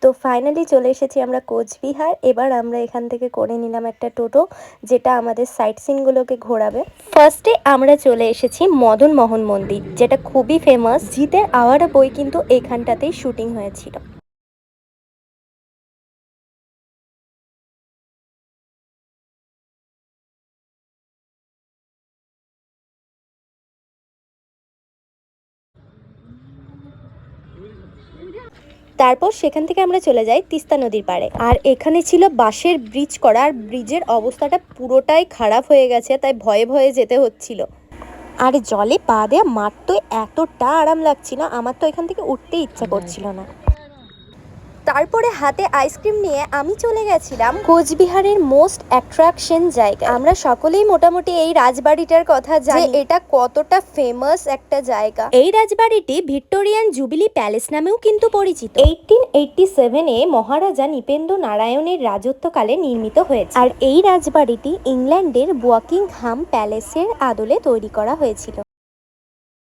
তো ফাইনালি চলে এসেছি আমরা কোচবিহার। এবার আমরা এখান থেকে করে নিলাম একটা টোটো, যেটা আমাদের সাইট সিনগুলোকে ঘোরাবে। ফার্স্টে আমরা চলে এসেছি মদন মোহন মন্দির, যেটা খুবই ফেমাস। জিতের আওয়ারা বই কিন্তু এখানটাতেই শুটিং হয়েছিল। তারপর সেখান থেকে আমরা চলে যাই তিস্তা নদীর পাড়ে। আর এখানে ছিল বাঁশের ব্রিজ করা, আর ব্রিজের অবস্থাটা পুরোটাই খারাপ হয়ে গেছে, তাই ভয়ে ভয়ে যেতে হচ্ছিল। আর জলে পা দেওয়া মার তো এতটা আরাম লাগছিল, আমার তো এখান থেকে উঠতে ইচ্ছা করছিল না। তারপরে হাতে আইসক্রিম নিয়ে আমি চলে গেছিলাম কোচবিহারের মোস্ট অ্যাট্রাকশন জায়গা। আমরা সকলেই মোটামুটি এই রাজবাড়িটার কথা জানি, এটা কতটা ফেমাস একটা জায়গা। এই রাজবাড়িটি ভিক্টোরিয়ান জুবিলি প্যালেস নামেও কিন্তু পরিচিত। 1887-এ মহারাজা নৃপেন্দ্র নারায়ণের রাজত্বকালে নির্মিত হয়েছে। আর এই রাজবাড়িটি ইংল্যান্ডের বাকিংহাম প্যালেসের আদলে তৈরি করা হয়েছিল।